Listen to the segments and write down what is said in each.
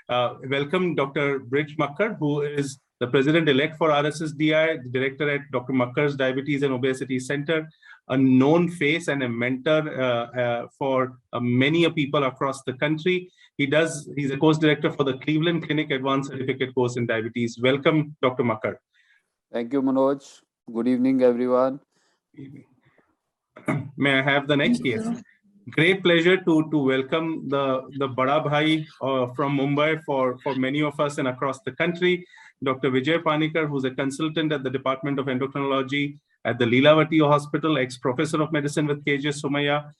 Welcome Dr. Brij Makkar, who is the President-elect for RSSDI, the Director at Dr. Makkar's Diabetes and Obesity Center, a known face and a mentor for many people across the country. He's a course director for the Cleveland Clinic Advanced Certificate course in diabetes. Welcome, Dr. Makkar. Thank you, Manoj. Good evening, everyone. May I have the next? Yes. Great pleasure to welcome the Bada Bhai from Mumbai for many of us and across the country, Dr. Vijay Panikar, who's a consultant at the Department of Endocrinology at the Leelavati Hospital, ex-professor of medicine with KJ Somaya,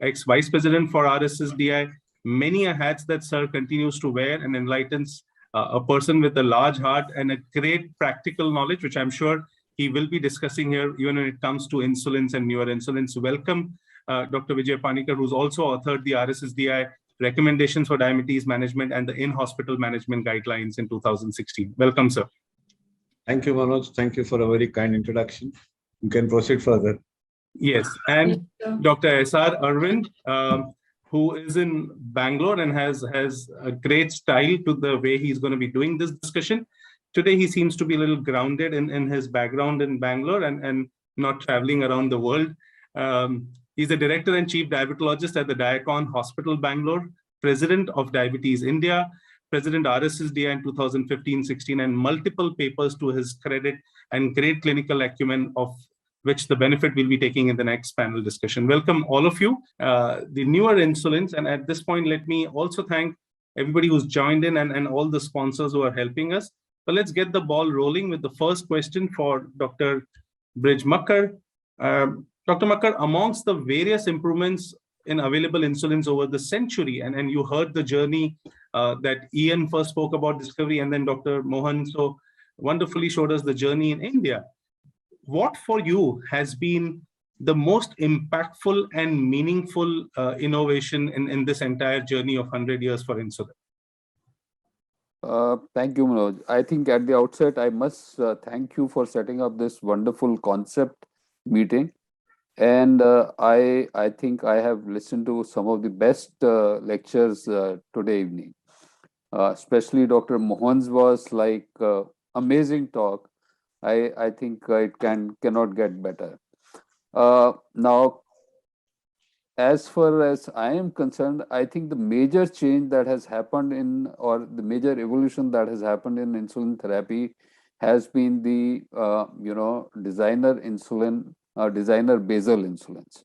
ex-vice president for RSSDI. Many hats that sir continues to wear and enlightens a person with a large heart and a great practical knowledge, which I'm sure he will be discussing here, even when it comes to insulins and newer insulins. Welcome, Dr. Vijay Panikar, who's also authored the RSSDI recommendations for diabetes management and the in-hospital management guidelines in 2016. Welcome, sir. Thank you, Manoj. Thank you for a very kind introduction. You can proceed further. Yes, and Dr. S.R. Arvind, who is in Bangalore and has a great style to the way he's going to be doing this discussion. Today, he seems to be a little grounded in his background in Bangalore and not traveling around the world. He's the Director and Chief Diabetologist at the Diacon Hospital, Bangalore, President of Diabetes India, President RSSDI in 2015-16, and multiple papers to his credit and great clinical acumen, of which the benefit we'll be taking in the next panel discussion. Welcome, all of you. The newer insulins, and at this point, let me also thank everybody who's joined in and all the sponsors who are helping us. But let's get the ball rolling with the first question for Dr. Brij Makkar. Dr. Makkar, amongst the various improvements in available insulins over the century, and you heard the journey that Ian first spoke about discovery, and then Dr. Mohan so wonderfully showed us the journey in India. What for you has been the most impactful and meaningful innovation in this entire journey of 100 years for insulin? Thank you, Manoj. I think at the outset, I must thank you for setting up this wonderful concept meeting. And I think I have listened to some of the best lectures today evening. Especially Dr. Mohan's was like amazing talk. I think it cannot get better. Now, as far as I am concerned, I think the major change that has happened or the major evolution that has happened in insulin therapy has been the designer basal insulins,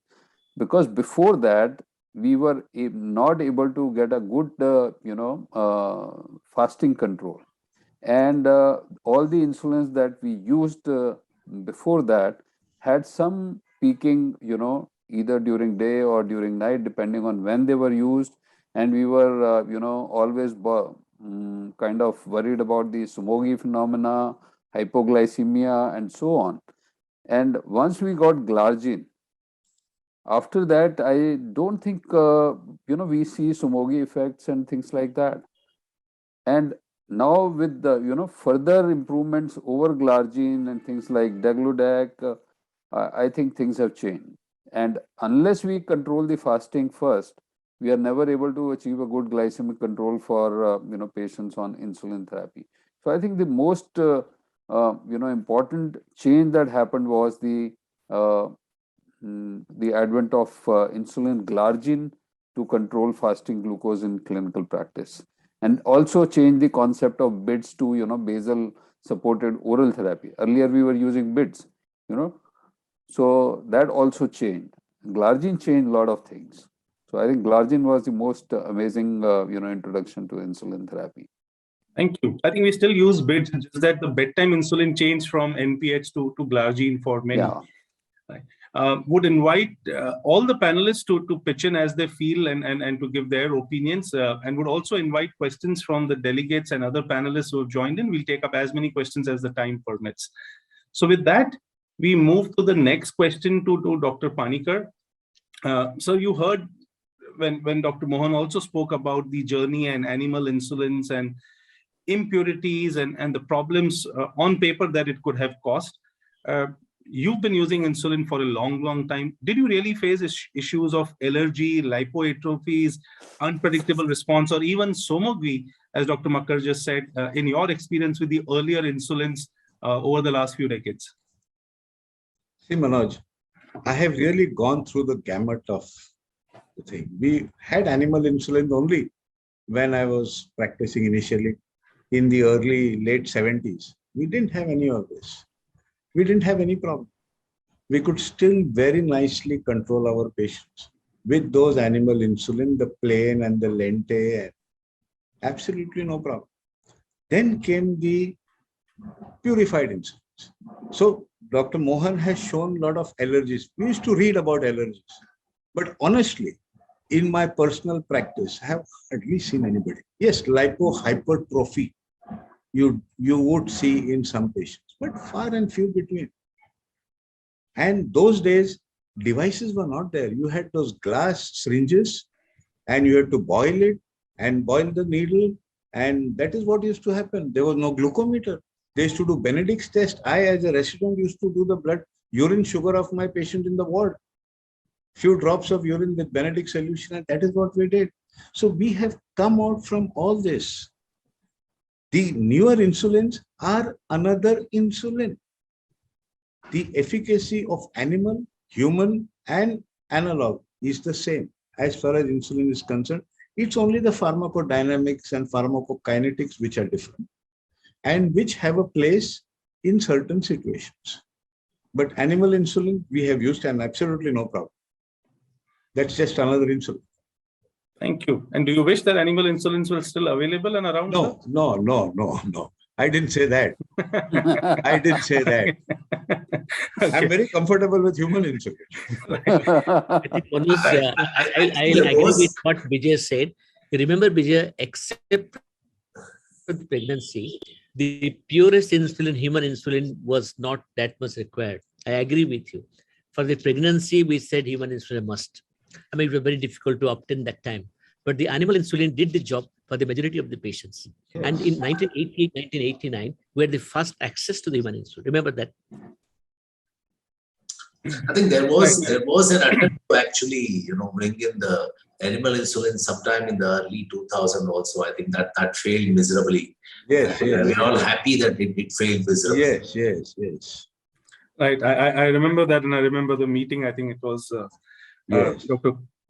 because before that we were not able to get a good fasting control, and all the insulins that we used before that had some peaking, either during day or during night, depending on when they were used, and we were always kind of worried about the Somogyi phenomena, hypoglycemia, and so on. And once we got glargine, after that, I don't think, we see Somogyi effects and things like that. And now with the, further improvements over glargine and things like degludec, I think things have changed. And unless we control the fasting first, we are never able to achieve a good glycemic control for, patients on insulin therapy. So I think the most important change that happened was the advent of insulin glargine to control fasting glucose in clinical practice, and also change the concept of BIDs to basal supported oral therapy. Earlier we were using BIDs, so that also changed. Glargine changed a lot of things. So I think glargine was the most amazing introduction to insulin therapy. Thank you. I think we still use BIDs, just that the bedtime insulin changed from NPH to glargine for many. Yeah. Right. Would invite all the panelists to pitch in as they feel and to give their opinions, and would also invite questions from the delegates and other panelists who have joined in. We'll take up as many questions as the time permits. So with that, we move to the next question to Dr. Panikar. So you heard when Dr. Mohan also spoke about the journey and animal insulins and impurities and the problems on paper that it could have caused. You've been using insulin for a long time. Did you really face issues of allergy, lipoatrophies, unpredictable response, or even Somogyi as Dr. Makkar just said, in your experience with the earlier insulins over the last few decades? See, Manoj, I have really gone through the gamut of the thing. We had animal insulin only when I was practicing initially in the late 70s. We didn't have any of this. We didn't have any problem. We could still very nicely control our patients with those animal insulin, the plain and the lente, absolutely no problem. Then came the purified insulins. So Dr. Mohan has shown a lot of allergies. We used to read about allergies, but honestly, in my personal practice, I have hardly seen anybody. Yes, lipohypertrophy, you would see in some patients, but far and few between. And those days, devices were not there. You had those glass syringes and you had to boil it and boil the needle. And that is what used to happen. There was no glucometer. They used to do Benedict's test. I, as a resident, used to do the urine sugar of my patient in the ward. Few drops of urine with Benedict solution, and that is what we did. So we have come out from all this. The newer insulins are another insulin. The efficacy of animal, human, and analog is the same as far as insulin is concerned. It's only the pharmacodynamics and pharmacokinetics which are different and which have a place in certain situations. But animal insulin we have used and absolutely no problem. That's just another insulin. Thank you. And do you wish that animal insulins were still available and around? No. I didn't say that. I didn't say that. Okay. I'm very comfortable with human insulin. I think Manoj, I'll agree with what Vijay said. Remember, Vijay, except for pregnancy, the purest insulin, human insulin, was not that much required. I agree with you. For the pregnancy, we said human insulin must. I mean, it was very difficult to obtain that time. But the animal insulin did the job for the majority of the patients. Yes. And in 1988, 1989, we had the first access to the human insulin. Remember that? I think there was an attempt to actually, bring in the animal insulin sometime in the early 2000s also. I think that failed miserably. Yes. We're all happy that it failed miserably. Yes. Right. I remember that, and I remember the meeting. I think it was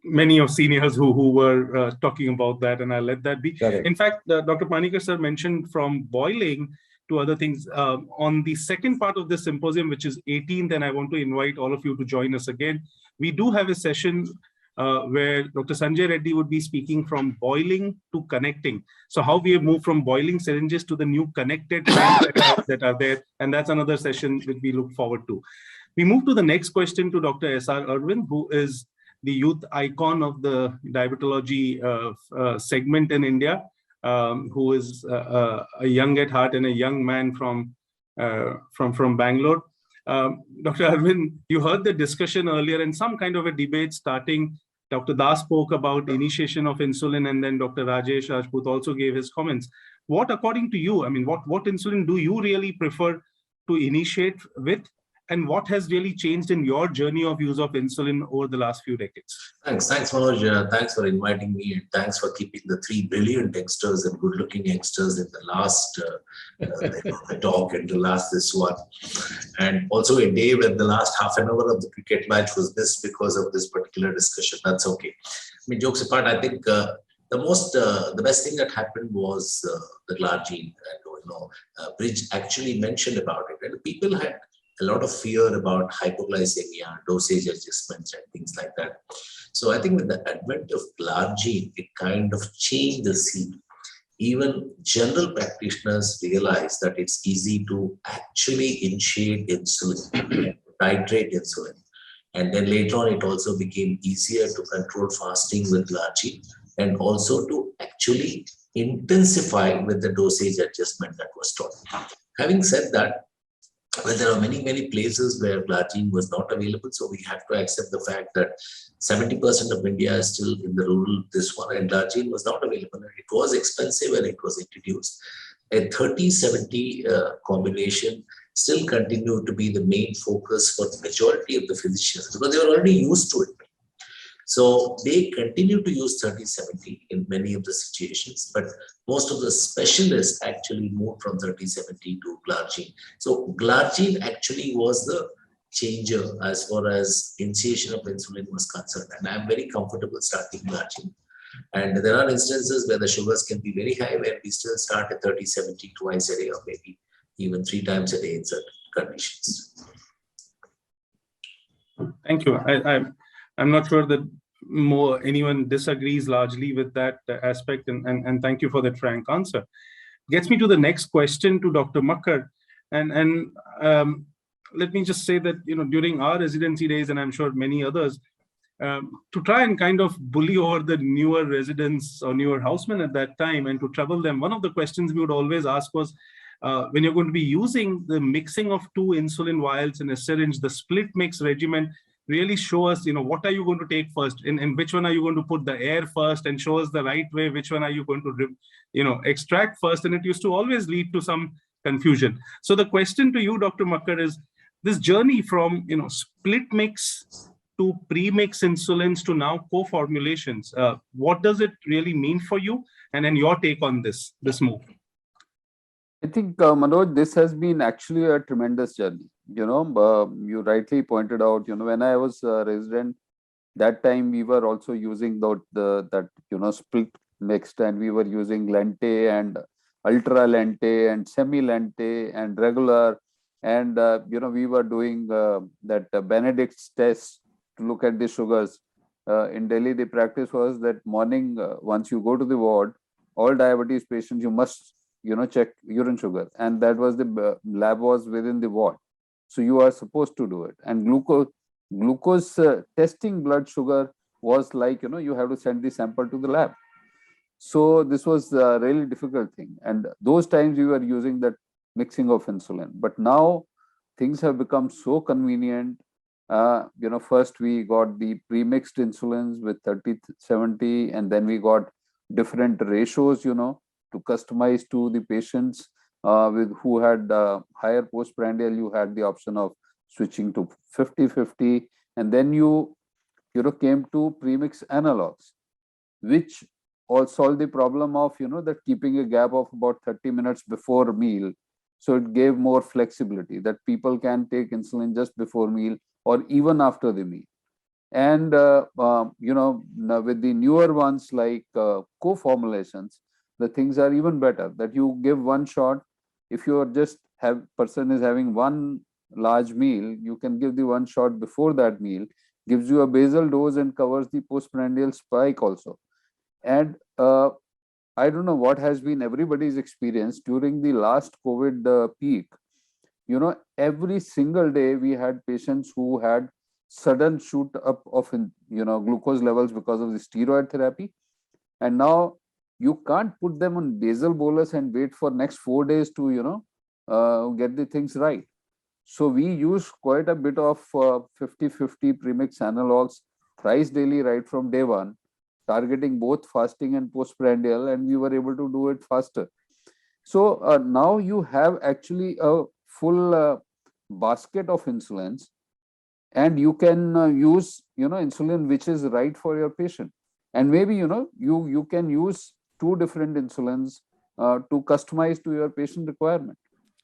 many of seniors who were talking about that, and I let that be. Correct. In fact, Dr. Panikkar sir mentioned from boiling to other things on the second part of this symposium, which is 18th, and I want to invite all of you to join us again. We do have a session where Dr. Sanjay Reddy would be speaking from boiling to connecting. So how we have moved from boiling syringes to the new connected that are there. And that's another session that we look forward to. We move to the next question to Dr. S.R. Irwin, who is the youth icon of the diabetology segment in India, who is a young at heart and a young man from Bangalore. Dr. Arvind, you heard the discussion earlier and some kind of a debate starting. Dr. Das spoke about initiation of insulin, and then Dr. Rajesh Rajput also gave his comments. What, according to you, I mean, what insulin do you really prefer to initiate with? And what has really changed in your journey of use of insulin over the last few decades? Thanks, Manoj. Thanks for inviting me, and thanks for keeping the 3 brilliant youngsters and good-looking youngsters in the last talk and the last this one. And also a day when the last half an hour of the cricket match was missed because of this particular discussion. That's okay. I mean, jokes apart, I think the best thing that happened was the glargine. And Bridge actually mentioned about it, and people had a lot of fear about hypoglycemia, dosage adjustments, and things like that. So I think with the advent of glargine, it kind of changed the scene. Even general practitioners realized that it's easy to actually initiate insulin, titrate insulin. And then later on, it also became easier to control fasting with glargine and also to actually intensify with the dosage adjustment that was taught. Having said that, well, there are many places where glargine was not available, so we have to accept the fact that 70% of India is still in the rural this one, and glargine was not available. And it was expensive when it was introduced. A 30-70 combination still continued to be the main focus for the majority of the physicians because they were already used to it. So they continue to use 30/70 in many of the situations, but most of the specialists actually moved from 30/70 to glargine. So glargine actually was the changer as far as initiation of insulin was concerned. And I'm very comfortable starting glargine. And there are instances where the sugars can be very high, where we still start at 30/70 twice a day, or maybe even 3 times a day in certain conditions. Thank you. I'm not sure that anyone disagrees largely with that aspect, and thank you for that frank answer. Gets me to the next question to Dr. Makkar, and let me just say that during our residency days, and I'm sure many others, to try and kind of bully over the newer residents or newer housemen at that time and to trouble them, one of the questions we would always ask was, when you're going to be using the mixing of 2 insulin vials in a syringe, the split mix regimen, really show us, what are you going to take first, in which one are you going to put the air first, and show us the right way, which one are you going to, extract first. And it used to always lead to some confusion. So the question to you, Dr. Makkar, is this journey from, split mix to premix insulins to now co-formulations. What does it really mean for you? And then your take on this move. I think, Manoj, this has been actually a tremendous journey. You rightly pointed out, when I was a resident, that time we were also using that split mixed, and we were using lente and ultra lente and semi lente and regular. And, we were doing that Benedict's test to look at the sugars. In Delhi, the practice was that morning, once you go to the ward, all diabetes patients, you must check urine sugar, and that was the lab was within the ward, so you are supposed to do it. And glucose testing blood sugar was like you have to send the sample to the lab. So this was a really difficult thing, and those times we were using that mixing of insulin. But now things have become so convenient. First we got the pre-mixed insulins with 30/70, and then we got different ratios to customize to the patients with who had higher postprandial. You had the option of switching to 50/50, and then you came to premix analogs, which all solved the problem of that keeping a gap of about 30 minutes before meal. So it gave more flexibility that people can take insulin just before meal or even after the meal. And with the newer ones like co-formulations, the things are even better, that you give one shot. If you are person is having one large meal, you can give the one shot before that meal, gives you a basal dose and covers the postprandial spike also. And I don't know what has been everybody's experience during the last COVID peak. Every single day we had patients who had sudden shoot up of glucose levels because of the steroid therapy, and now you can't put them on basal bolus and wait for next 4 days to get the things right. So we use quite a bit of 50/50 premix analogs thrice daily right from day one, targeting both fasting and postprandial, and we were able to do it faster. So now you have actually a full basket of insulins, and you can use insulin which is right for your patient. And maybe you can use 2 different insulins to customize to your patient requirement.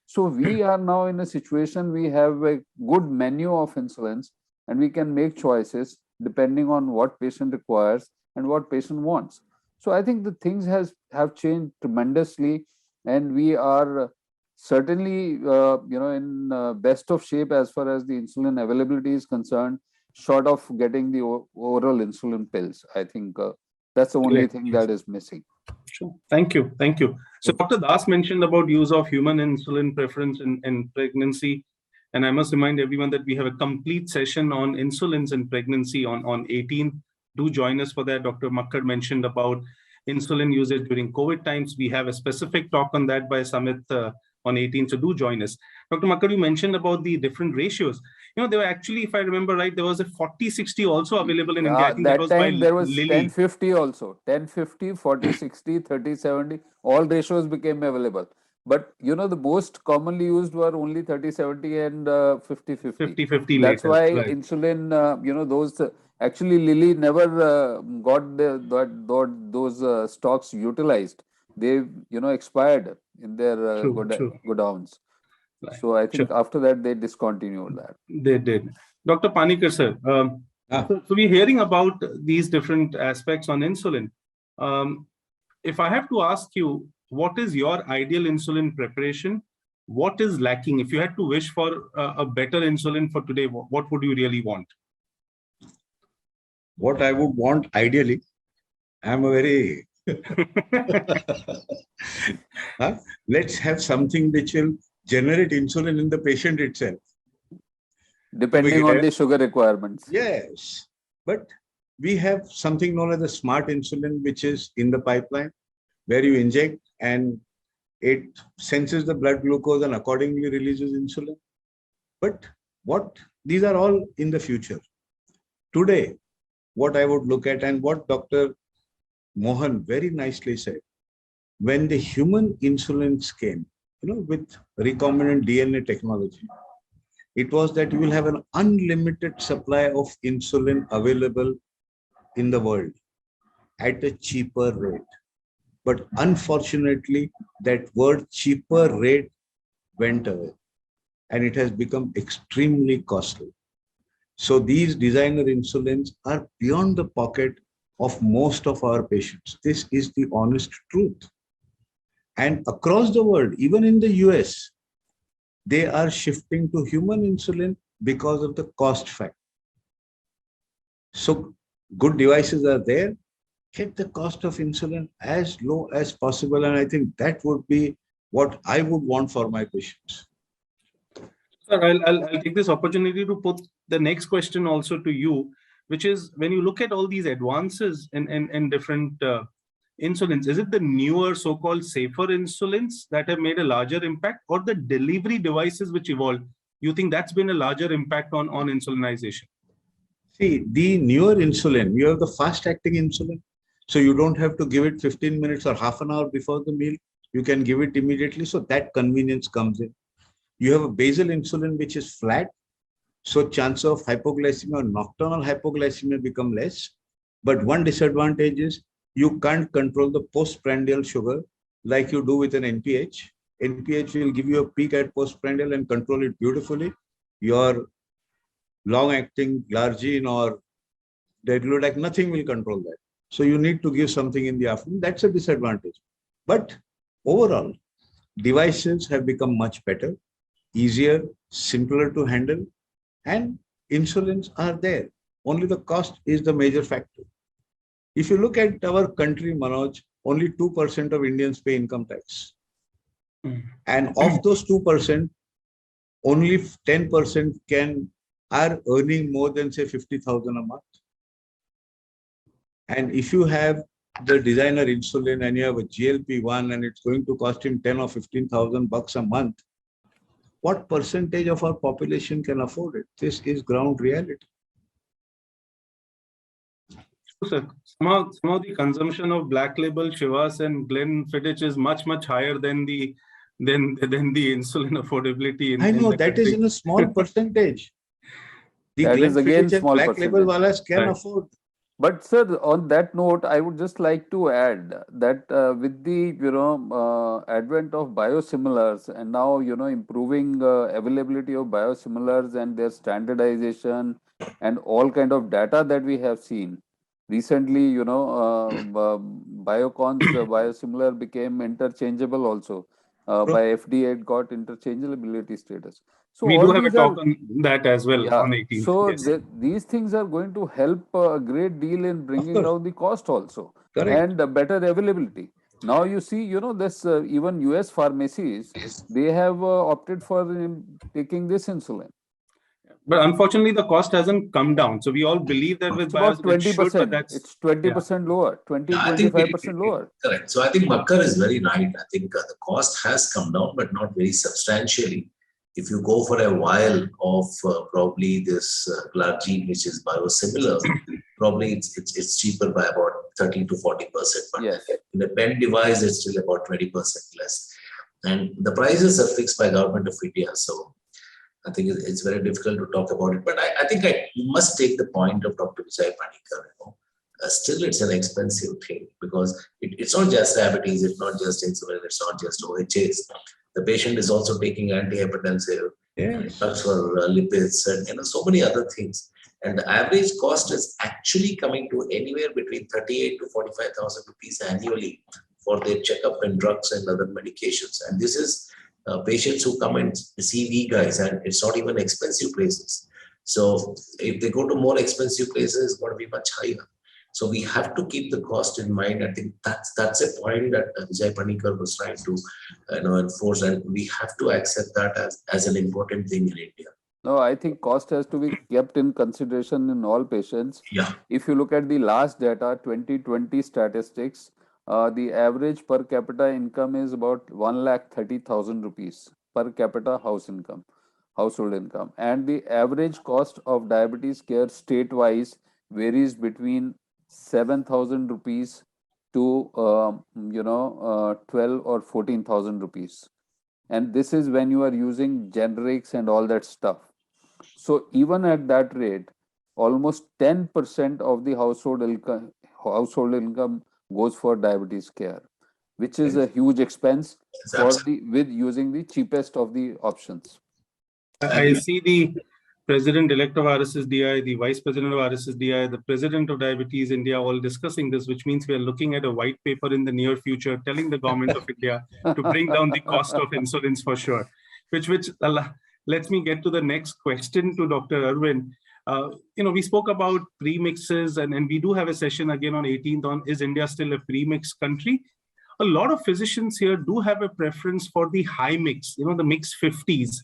So we are now in a situation, we have a good menu of insulins, and we can make choices depending on what patient requires and what patient wants. So I think the things have changed tremendously, and we are certainly in best of shape as far as the insulin availability is concerned, short of getting the oral insulin pills. I think that's the only thing that is missing. Sure. Thank you. So Dr. Das mentioned about use of human insulin preference in pregnancy. And I must remind everyone that we have a complete session on insulins in pregnancy on 18. Do join us for that. Dr. Makkar mentioned about insulin usage during COVID times. We have a specific talk on that by Samit on 18. So do join us. Dr. Makkar, you mentioned about the different ratios. There were actually, if I remember right, there was a 40/60 also available in India. I think that was time by there was Lilly. 10/50 also. 10/50, 40/60, 30/70, all ratios became available. But the most commonly used were only 30/70 and 50/50. 50/50 That's later. why Right. insulin, those actually Lilly never got those stocks utilized. They expired in their True, true. godowns. Right. So I Sure. think after that they discontinued that. They did. Dr. Panikkar, sir, so we're hearing about these different aspects on insulin. If I have to ask you, what is your ideal insulin preparation? What is lacking? If you had to wish for a better insulin for today, what would you really want? What I would want ideally, I'm a very let's have something which will generate insulin in the patient itself. Depending on the sugar requirements. Yes, but we have something known as the smart insulin, which is in the pipeline, where you inject and it senses the blood glucose and accordingly releases insulin. But these are all in the future. Today, what I would look at, and what Dr. Mohan very nicely said, when the human insulins came, with recombinant DNA technology, it was that you will have an unlimited supply of insulin available in the world at a cheaper rate. But unfortunately, that word cheaper rate went away and it has become extremely costly. So these designer insulins are beyond the pocket of most of our patients. This is the honest truth. And across the world, even in the US, they are shifting to human insulin because of the cost factor. So good devices are there. Get the cost of insulin as low as possible. And I think that would be what I would want for my patients. Sir, I'll take this opportunity to put the next question also to you, which is, when you look at all these advances in different insulins, is it the newer so-called safer insulins that have made a larger impact, or the delivery devices which evolved? You think that's been a larger impact on insulinization? See, the newer insulin, you have the fast-acting insulin. So you don't have to give it 15 minutes or half an hour before the meal. You can give it immediately. So that convenience comes in. You have a basal insulin, which is flat. So chance of hypoglycemia or nocturnal hypoglycemia become less. But one disadvantage is you can't control the postprandial sugar like you do with an NPH. NPH will give you a peak at postprandial and control it beautifully. Your long-acting glargine or degludec, nothing will control that. So you need to give something in the afternoon. That's a disadvantage. But overall, devices have become much better, easier, simpler to handle, and insulins are there. Only the cost is the major factor. If you look at our country, Manoj, only 2% of Indians pay income tax. And of those 2%, only 10% are earning more than, say, 50,000 a month. And if you have the designer insulin and you have a GLP-1 and it's going to cost him 10 or 15,000 bucks a month, what percentage of our population can afford it? This is ground reality. Sir, somehow the consumption of black label Shivas and Glenfiddich is much higher than the insulin affordability. I know that is in a small percentage. The That is again small black percentage. label walas can afford. But sir, on that note, I would just like to add that with the advent of biosimilars and now improving availability of biosimilars and their standardization and all kind of data that we have seen recently, Biocon's biosimilar became interchangeable also by FDA. It got interchangeability status. So we all do have a these talk on that as well on 18th. So yes. these things are going to help a great deal in bringing down the cost also. Correct. And better availability. Now you see, this even US pharmacies, they have opted for taking this insulin. But unfortunately, the cost hasn't come down. So we all believe that with about 20%. It's 20% lower, 25% lower. Correct. So I think Makkar is very right. I think the cost has come down, but not very substantially. If you go for a vial of probably this glargine, which is biosimilar, probably it's cheaper by about 30 to 40%. But yes. in a pen device, it's still about 20% less. And the prices are fixed by Government of India. So I think it's very difficult to talk about it. But I think I must take the point of Dr. Vijay Panikar. Still, it's an expensive thing because it's not just diabetes, it's not just insulin, it's not just OHAs. The patient is also taking antihypertensive, drugs for lipids, and so many other things. And the average cost is actually coming to anywhere between 38 to 45,000 rupees annually for their checkup and drugs and other medications. And this is patients who come and see we guys, and it's not even expensive places. So if they go to more expensive places, it's going to be much higher. So we have to keep the cost in mind. I think that's a point that Vijay Panikar was trying to enforce, and we have to accept that as an important thing in India. No, I think cost has to be kept in consideration in all patients. Yeah. If you look at the last data, 2020 statistics, the average per capita income is about 1,30,000 rupees per capita household income. And the average cost of diabetes care state-wise varies between 7,000 rupees to 12 or 14,000 rupees. And this is when you are using generics and all that stuff. So even at that rate, almost 10% of the household income goes for diabetes care, which is a huge expense with using the cheapest of the options. I see the President-elect of RSSDI, the Vice President of RSSDI, the President of Diabetes India, all discussing this, which means we are looking at a white paper in the near future telling the government of India to bring down the cost of insulins for sure. Which lets me get to the next question to Dr. Arvind. We spoke about premixes, and we do have a session again on 18th on is India still a premix country? A lot of physicians here do have a preference for the high mix, the mix 50s,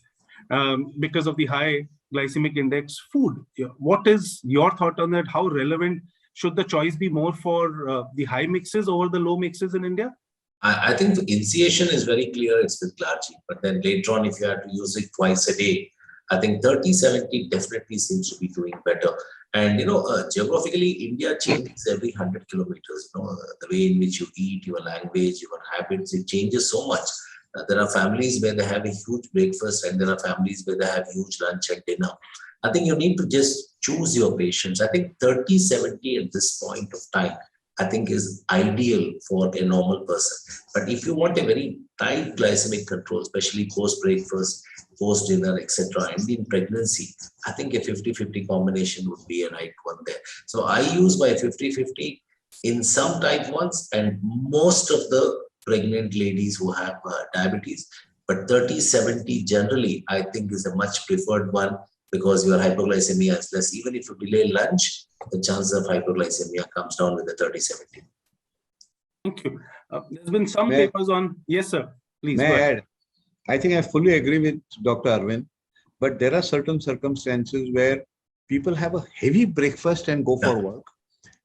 because of the high glycemic index food. What is your thought on that? How relevant should the choice be more for the high mixes over the low mixes in India? I think the initiation is very clear, it's with Glargine, but then later on, if you have to use it twice a day, I think 30-70 definitely seems to be doing better. And, geographically, India changes every 100 kilometers, the way in which you eat, your language, your habits, it changes so much. There are families where they have a huge breakfast and there are families where they have huge lunch and dinner. I think you need to just choose your patients. I think 30-70 at this point of time, I think is ideal for a normal person. But if you want a very tight glycemic control, especially post-breakfast, post-dinner, etc., and in pregnancy, I think a 50-50 combination would be a right one there. So I use my 50-50 in some type 1s and most of the pregnant ladies who have diabetes. But 30-70 generally, I think is a much preferred one because your hypoglycemia is less. Even if you delay lunch, the chances of hypoglycemia comes down with the 30-70. Thank you. There's been some papers on... Yes, sir. Please May go I ahead. add? I think I fully agree with Dr. Arvind, but there are certain circumstances where people have a heavy breakfast and go for work,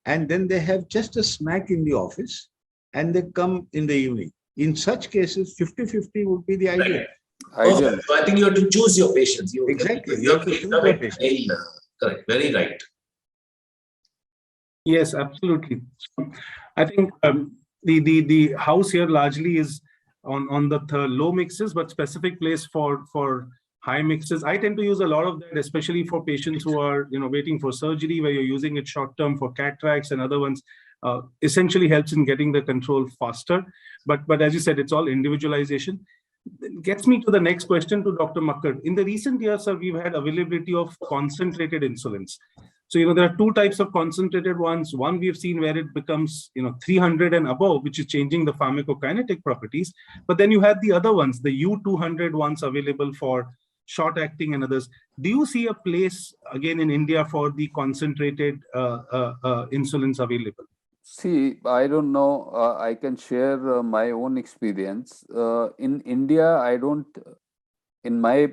and then they have just a snack in the office and they come in the evening. In such cases, 50-50 would be the ideal. Ideal. So I think you have to choose your patients. Exactly. You have to choose your patients. Correct. Very right. Yes, absolutely. I think the house here largely is on the low mixes, but specific place for high mixes. I tend to use a lot of that, especially for patients who are waiting for surgery, where you're using it short term for cataracts and other ones. Essentially helps in getting the control faster. But as you said, it's all individualization. It gets me to the next question to Dr. Makkar. In the recent years, sir, we've had availability of concentrated insulins. So, there are two types of concentrated ones. One we've seen where it becomes, 300 and above, which is changing the pharmacokinetic properties. But then you had the other ones, the U200 ones available for short acting and others. Do you see a place again in India for the concentrated insulins available? See, I don't know. I can share my own experience. In India, I don't, in my,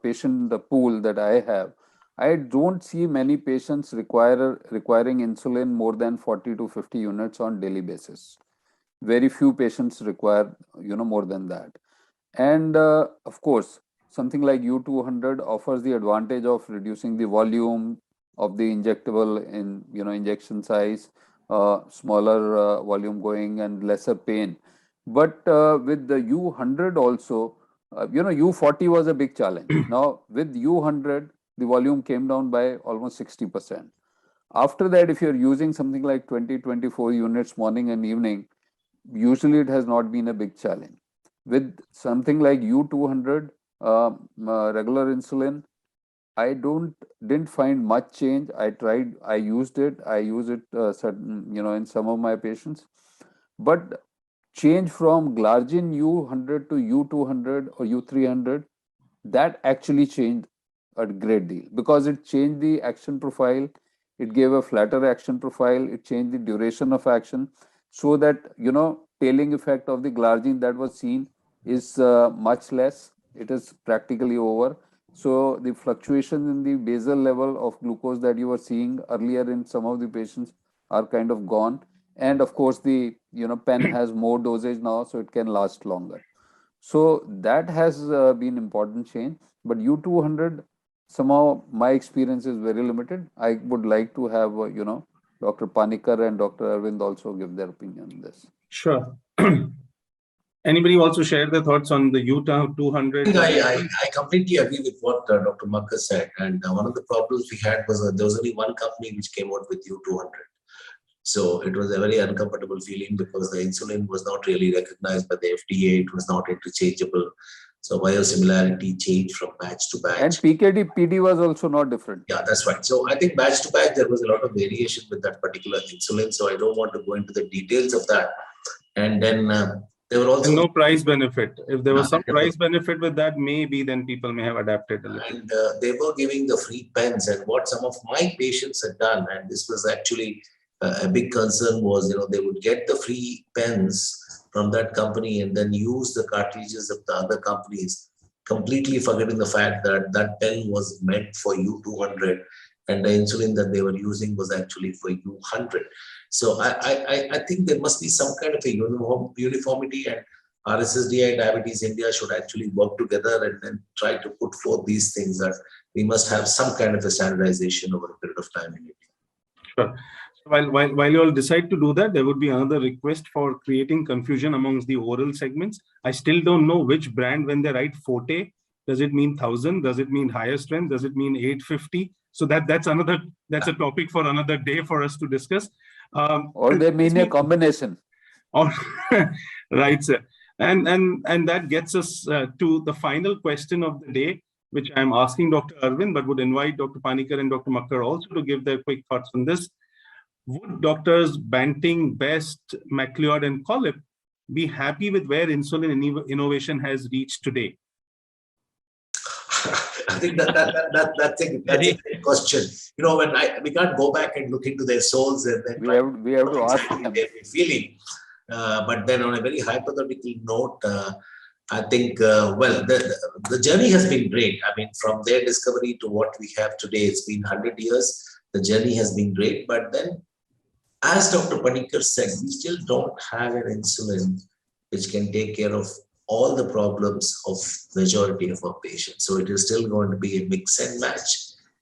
patient pool that I have, I don't see many patients requiring insulin more than 40 to 50 units on daily basis. Very few patients require, more than that. And of course, something like U200 offers the advantage of reducing the volume of the injectable in, injection size, smaller volume going and lesser pain. But with the U100 also, U40 was a big challenge. Now with U100, the volume came down by almost 60%. After that, if you're using something like 20, 24 units morning and evening, usually it has not been a big challenge. With something like U200, regular insulin, I didn't find much change. I used it. I use it certain, in some of my patients. But change from Glargine U100 to U200 or U300, that actually changed a great deal because it changed the action profile. It gave a flatter action profile. It changed the duration of action so that, tailing effect of the Glargine that was seen is much less. It is practically over. So the fluctuations in the basal level of glucose that you were seeing earlier in some of the patients are kind of gone. And of course, the pen has more dosage now, so it can last longer. So that has been important change. But U200, somehow my experience is very limited. I would like to have Dr. Panikkar and Dr. Arvind also give their opinion on this. Sure. Anybody wants to share their thoughts on the U200? I completely agree with what Dr. Makka said. And one of the problems we had was there was only one company which came out with U200. So it was a very uncomfortable feeling because the insulin was not really recognized by the FDA. It was not interchangeable. So biosimilarity changed from batch to batch. And PKD, PD was also not different. Yeah, that's right. So I think batch to batch, there was a lot of variation with that particular insulin. So I don't want to go into the details of that. And then there were also... And no price benefit. If there was some price benefit with that, maybe then people may have adapted a little. And they were giving the free pens. And what some of my patients had done, and this was actually a big concern, was, they would get the free pens from that company and then use the cartridges of the other companies, completely forgetting the fact that that pen was meant for U200 and the insulin that they were using was actually for U100. So I think there must be some kind of a uniformity, and RSSDI Diabetes India should actually work together and then try to put forth these things that we must have some kind of a standardization over a period of time in India. Sure. While you all decide to do that, there would be another request for creating confusion amongst the oral segments. I still don't know which brand, when they write Forte, does it mean 1000? Does it mean higher strength? Does it mean 850? So that's a topic for another day for us to discuss. Or they mean a combination. Or right, sir. And that gets us to the final question of the day, which I'm asking Dr. Arvind, but would invite Dr. Panikkar and Dr. Makkar also to give their quick thoughts on this. Would doctors Banting, Best, MacLeod, and Collip be happy with where insulin innovation has reached today? I think that's a great question. When we can't go back and look into their souls and then we have to ask them. Feeling. But then on a very hypothetical note, I think, the journey has been great. I mean, from their discovery to what we have today, it's been 100 years. The journey has been great. But then, as Dr. Panikkar said, we still don't have an insulin which can take care of all the problems of majority of our patients. So it is still going to be a mix and match.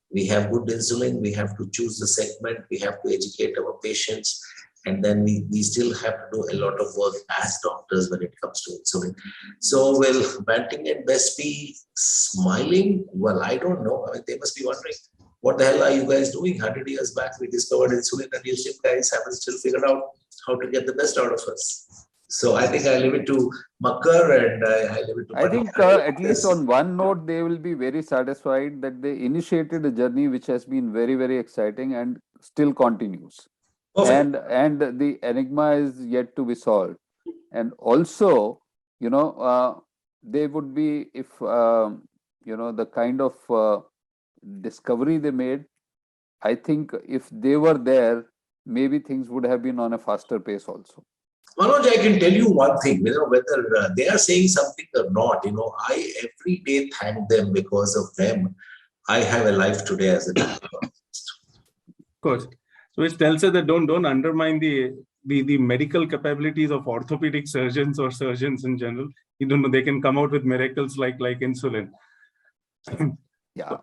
We have good insulin, we have to choose the segment, we have to educate our patients, and then we still have to do a lot of work as doctors when it comes to insulin. So will Banting and Best be smiling? Well, I don't know. I mean, they must be wondering, what the hell are you guys doing? 100 years back, we discovered insulin and you guys haven't still figured out how to get the best out of us. So I think I leave it to Makkar and I leave it to... I think at least on one note, they will be very satisfied that they initiated a journey which has been very, very exciting and still continues. And the enigma is yet to be solved. And also, they would be, if, the kind of discovery they made, I think if they were there, maybe things would have been on a faster pace also. Manoj, I can tell you one thing, whether they are saying something or not, I every day thank them. Because of them, I have a life today as a doctor. Of course. So it tells us that don't undermine the medical capabilities of orthopedic surgeons or surgeons in general. You don't know, they can come out with miracles like insulin. Yeah.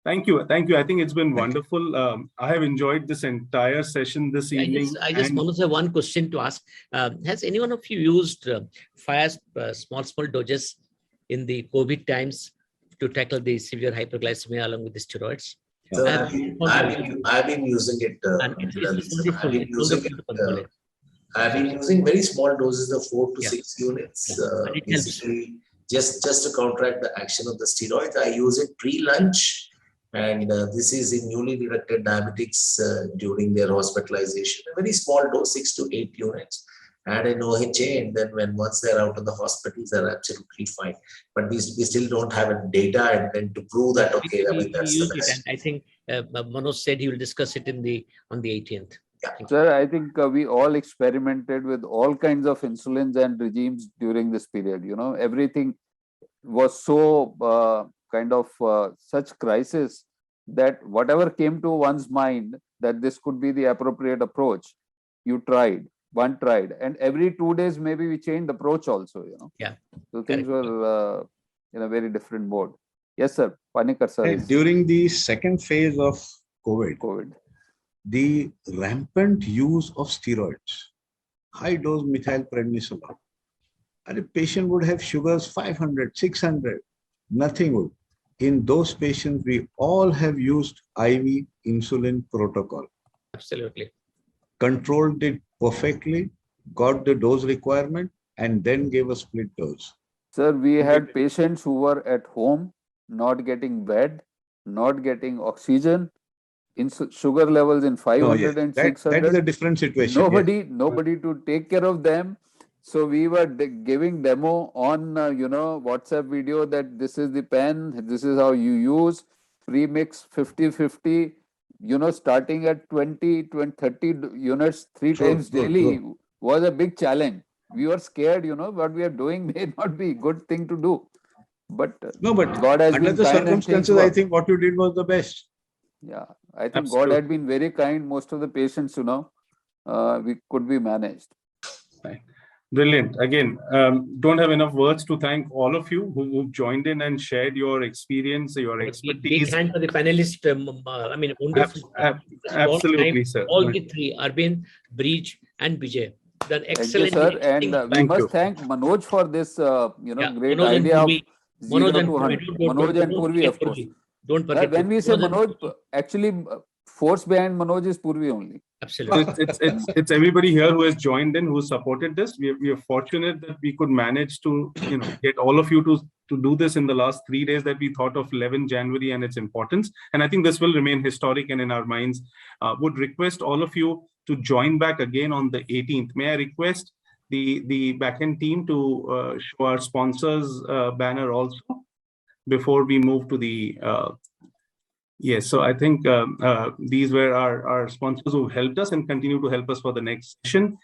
Thank you. Thank you. I think it's been wonderful. I have enjoyed this entire session this evening. I just want to have one question to ask. Has any one of you used small doses in the COVID times to tackle the severe hyperglycemia along with the steroids? So I've been using it. I've been using very small doses of 4 to 6 units. Basically, just to counteract the action of the steroids. I use it pre-lunch. And this is in newly detected diabetics during their hospitalization. A very small dose, 6 to 8 units. Add an OHA, and then once they're out of the hospitals, they're absolutely fine. But we still don't have a data, and then to prove that, okay, I mean, that's the best. I think Manoj said he will discuss it on the 18th. Yeah. Sir, I think we all experimented with all kinds of insulins and regimes during this period. You know, everything was so kind of such crisis that whatever came to one's mind that this could be the appropriate approach, one tried, and every 2 days maybe we changed approach also, you know. Yeah. So things were in a very different mode. Yes, sir. Panikar sir. During the second phase of COVID, the rampant use of steroids, high dose methylprednisolone, and a patient would have sugars 500, 600, nothing would. In those patients, we all have used IV insulin protocol. Absolutely. Controlled it perfectly, got the dose requirement, and then gave a split dose. Sir, we had patients who were at home, not getting bed, not getting oxygen, sugar levels in 500 and 600. That is a different situation. Nobody to take care of them. So we were giving demo on, WhatsApp video that this is the pen, this is how you use, premix 50-50, starting at 20, 30 units 3 times daily was a big challenge. We were scared, what we are doing may not be a good thing to do. But God has under been the kind circumstances, I think what you did was the best. Yeah, I think God had been very kind. Most of the patients, we could be managed. Right. Brilliant. Again, don't have enough words to thank all of you who joined in and shared your experience, your expertise. Big hand for the panelists. Wonderful. Absolutely, sir. All the three, Arvind, Breach, and Vijay. Done excellent. Thank you, sir. And we must thank Manoj for this, great idea of 0 to 100. Manoj and Purvi, of course. Don't forget. When we say Manoj, actually, force behind Manoj is Purvi only. Absolutely. It's everybody here who has joined in, who supported this. We are fortunate that we could manage to, get all of you to do this in the last 3 days that we thought of 11 January and its importance. And I think this will remain historic and in our minds. Would request all of you to join back again on the 18th. May I request the backend team to show our sponsors banner also before we move to the yes, so I think these were our sponsors who helped us and continue to help us for the next session.